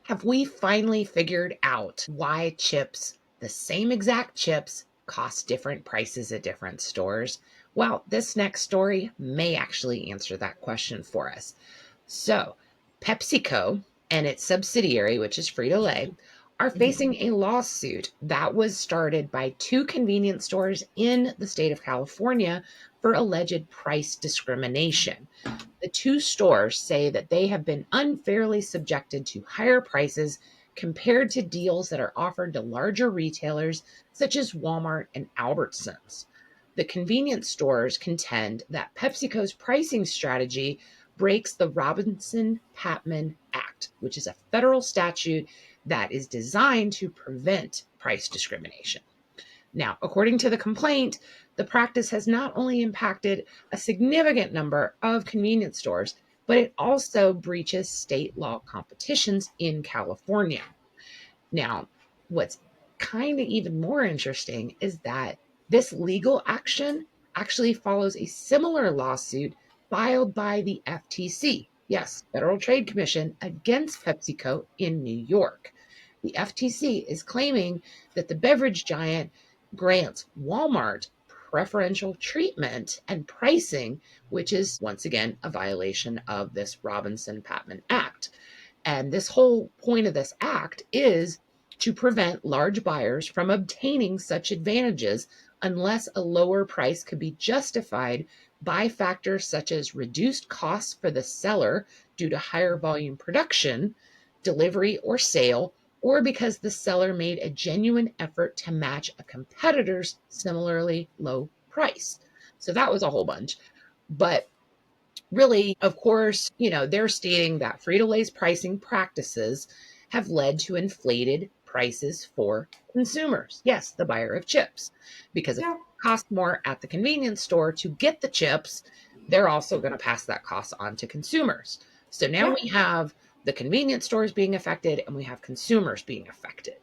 Have we finally figured out why chips, the same exact chips, cost different prices at different stores? Well, this next story may actually answer that question for us. So, PepsiCo and its subsidiary, which is Frito Lay, are facing a lawsuit that was started by two convenience stores in the state of California for alleged price discrimination. The two stores say that they have been unfairly subjected to higher prices compared to deals that are offered to larger retailers such as Walmart and Albertsons. The convenience stores contend that PepsiCo's pricing strategy breaks the Robinson-Patman Act, which is a federal statute that is designed to prevent price discrimination. Now, according to the complaint, the practice has not only impacted a significant number of convenience stores, but it also breaches state law competitions in California. Now, what's kind of even more interesting is that this legal action actually follows a similar lawsuit filed by the FTC, yes, Federal Trade Commission, against PepsiCo in New York. The FTC is claiming that the beverage giant grants Walmart preferential treatment and pricing, which is once again a violation of this Robinson-Patman Act. And this whole point of this act is to prevent large buyers from obtaining such advantages unless a lower price could be justified by factors such as reduced costs for the seller due to higher volume production, delivery, or sale, or because the seller made a genuine effort to match a competitor's similarly low price. So that was a whole bunch. But really, of course, they're stating that Frito-Lay's pricing practices have led to inflated prices for consumers. Yes, the buyer of chips, because if Yeah. it costs more at the convenience store to get the chips, they're also going to pass that cost on to consumers. So now Yeah. we have the convenience stores being affected and we have consumers being affected.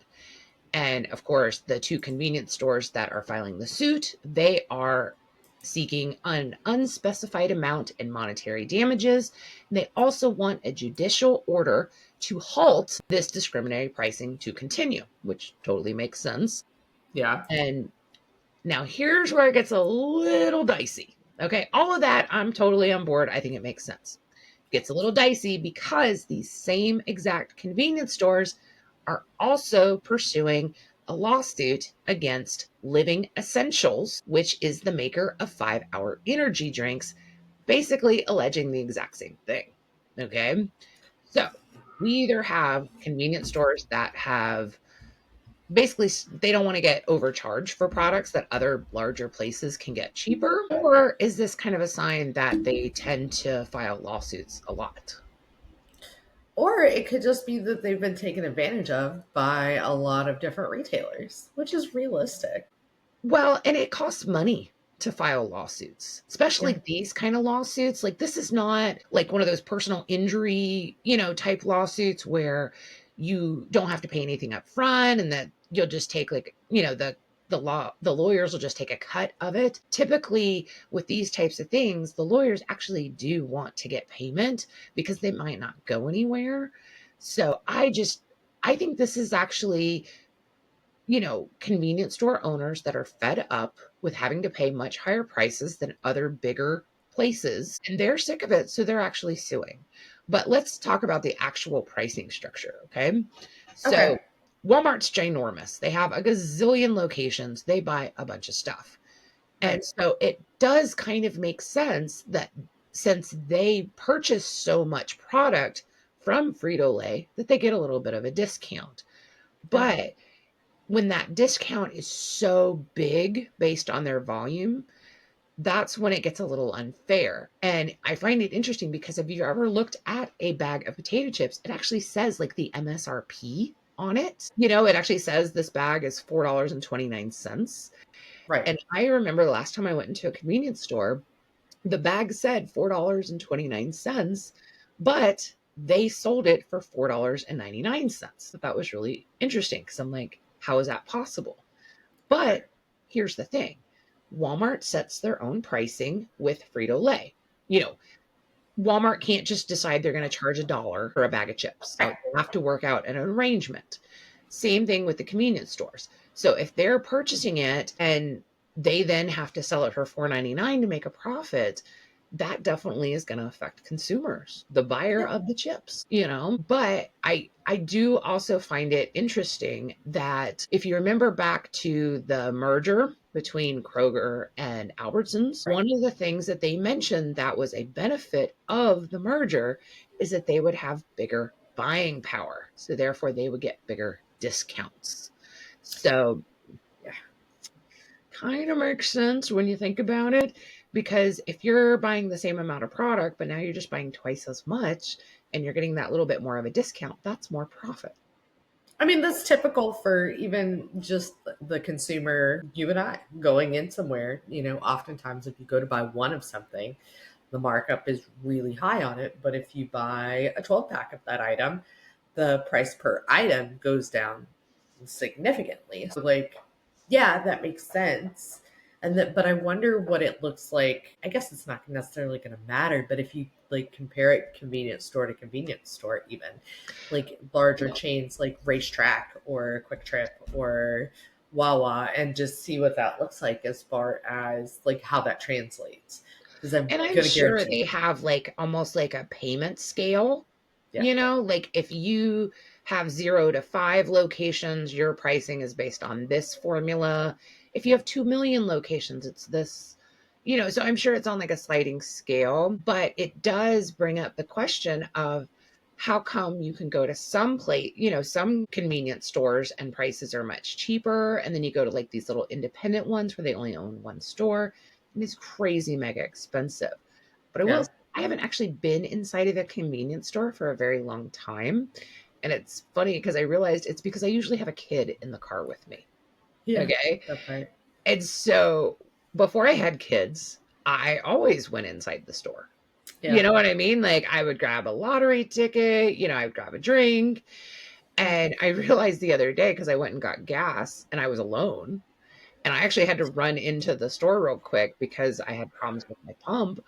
And of course, the two convenience stores that are filing the suit, they are seeking an unspecified amount in monetary damages. And they also want a judicial order to halt this discriminatory pricing to continue, which totally makes sense. Yeah. And now here's where it gets a little dicey. Okay, all of that, I'm totally on board. I think it makes sense. It gets a little dicey because these same exact convenience stores are also pursuing a lawsuit against Living Essentials, which is the maker of 5 Hour energy drinks, basically alleging the exact same thing. Okay, so we either have convenience stores that have basically they don't want to get overcharged for products that other larger places can get cheaper, or is this kind of a sign that they tend to file lawsuits a lot? Or it could just be that they've been taken advantage of by a lot of different retailers, which is realistic. Well, and it costs money to file lawsuits, Yeah. especially these kind of lawsuits. Like, this is not like one of those personal injury, type lawsuits where you don't have to pay anything up front and that you'll just take like, the lawyers will just take a cut of it. Typically with these types of things, the lawyers actually do want to get payment because they might not go anywhere. So I think this is actually, convenience store owners that are fed up with having to pay much higher prices than other bigger places, and they're sick of it, so they're actually suing. But let's talk about the actual pricing structure, okay? So Okay. Walmart's ginormous. They have a gazillion locations. They buy a bunch of stuff. And Right. so it does kind of make sense that since they purchase so much product from Frito-Lay, that they get a little bit of a discount. Yeah. But when that discount is so big based on their volume, that's when it gets a little unfair. And I find it interesting because if you ever looked at a bag of potato chips, it actually says like the MSRP on it. It actually says this bag is $4.29. Right. And I remember the last time I went into a convenience store, the bag said $4.29, but they sold it for $4.99. That was really interesting because I'm like, how is that possible? Right. But here's the thing, Walmart sets their own pricing with Frito Lay. You know, Walmart can't just decide they're going to charge $1 for a bag of chips. So they have to work out an arrangement. Same thing with the convenience stores. So if they're purchasing it and they then have to sell it for $4.99 to make a profit, that definitely is going to affect consumers, the buyer Yeah. of the chips. But I do also find it interesting that if you remember back to the merger between Kroger and Albertsons, Right. one of the things that they mentioned that was a benefit of the merger is that they would have bigger buying power. So therefore they would get bigger discounts. So Yeah. kind of makes sense when you think about it, because if you're buying the same amount of product, but now you're just buying twice as much and you're getting that little bit more of a discount, that's more profit. I mean, that's typical for even just the consumer, you and I, going in somewhere. Oftentimes if you go to buy one of something, the markup is really high on it. But if you buy a 12 pack of that item, the price per item goes down significantly. So, like, yeah, that makes sense. But I wonder what it looks like. I guess it's not necessarily going to matter, but if you like compare it convenience store to convenience store, even like larger chains like Racetrack or Quick Trip or Wawa, and just see what that looks like as far as like how that translates. Because I'm And I'm going to sure guarantee, they have like almost like a payment scale, yeah, like if you have 0 to 5 locations, your pricing is based on this formula. If you have 2 million locations, it's this. So I'm sure it's on like a sliding scale, but it does bring up the question of how come you can go to some convenience stores and prices are much cheaper. And then you go to like these little independent ones where they only own one store and it's crazy mega expensive. But yeah, I haven't actually been inside of a convenience store for a very long time. And it's funny because I realized it's because I usually have a kid in the car with me. yeah, Okay. that part, And so before I had kids, I always went inside the store. You yeah, know what I mean? Like I would grab a lottery ticket, I would grab a drink. And I realized the other day because I went and got gas and I was alone. And I actually had to run into the store real quick because I had problems with my pump.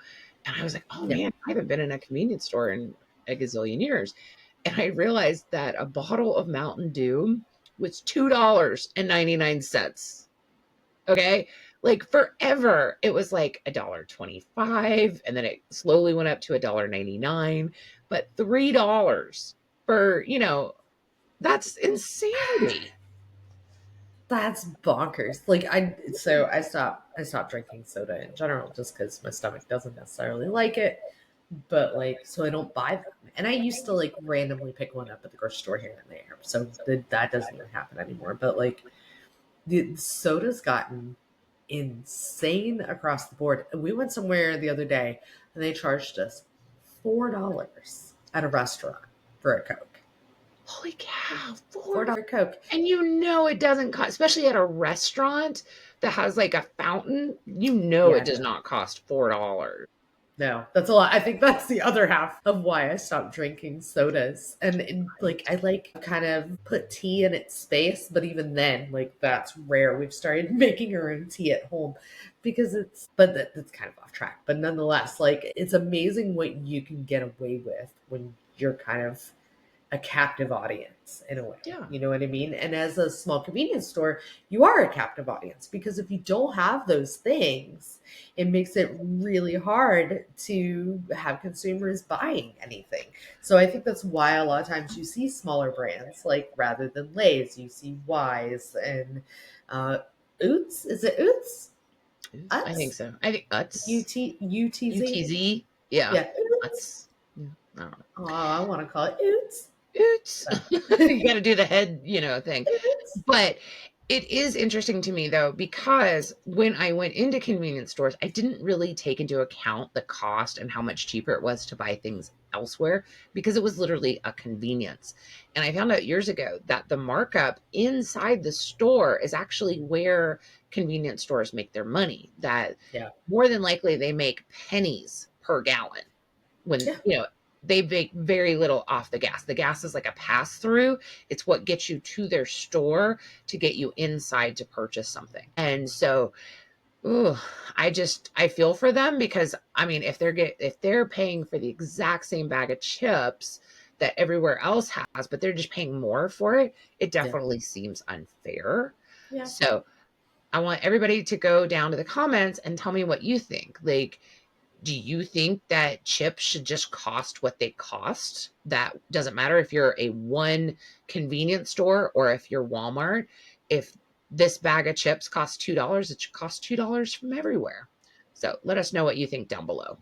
And I was like, oh yeah. man, I haven't been in a convenience store in a gazillion years. And I realized that a bottle of Mountain Dew was $2.99. Okay. Like forever, it was like $1.25, and then it slowly went up to $1.99. But $3 for, that's insanity. That's bonkers. I stopped drinking soda in general just because my stomach doesn't necessarily like it. But like, so I don't buy them. And I used to like randomly pick one up at the grocery store here and there. So that doesn't even happen anymore. But like, the soda's gotten insane across the board. We went somewhere the other day and they charged us $4 at a restaurant for a Coke. Holy cow, $4 Coke. and it doesn't cost, especially at a restaurant that has like a fountain, it Yeah, does not cost $4. no, that's a lot. I think that's the other half of why I stopped drinking sodas. And like, I like kind of put tea in its space, but even then, like, that's rare. We've started making our own tea at home because that's kind of off track. But nonetheless, like, it's amazing what you can get away with when you're kind of a captive audience in a way. Yeah. You know what I mean? And as a small convenience store, you are a captive audience because if you don't have those things, it makes it really hard to have consumers buying anything. So I think that's why a lot of times you see smaller brands, like rather than Lay's, you see Wise and Oots. Is it Oots? I think Utz? so. I think Utz, UTZ? UTZ. Yeah. Yeah, Oots. Utz. Yeah. I don't know. Oh, I want to call it Oots. Oots. But You got to do the head, thing. Oots. But it is interesting to me though, because when I went into convenience stores, I didn't really take into account the cost and how much cheaper it was to buy things elsewhere because it was literally a convenience. And I found out years ago that the markup inside the store is actually where convenience stores make their money. That Yeah. more than likely they make pennies per gallon when, Yeah. they make very little off the gas. The gas is like a pass through. It's what gets you to their store to get you inside to purchase something. And so Ooh, I feel for them because I mean, if they're paying for the exact same bag of chips that everywhere else has, but they're just paying more for it, it Yeah. definitely seems unfair. Yeah. So I want everybody to go down to the comments and tell me what you think. Like, do you think that chips should just cost what they cost? That doesn't matter if you're a one convenience store or if you're Walmart. If this bag of chips costs $2, it should cost $2 from everywhere. So let us know what you think down below.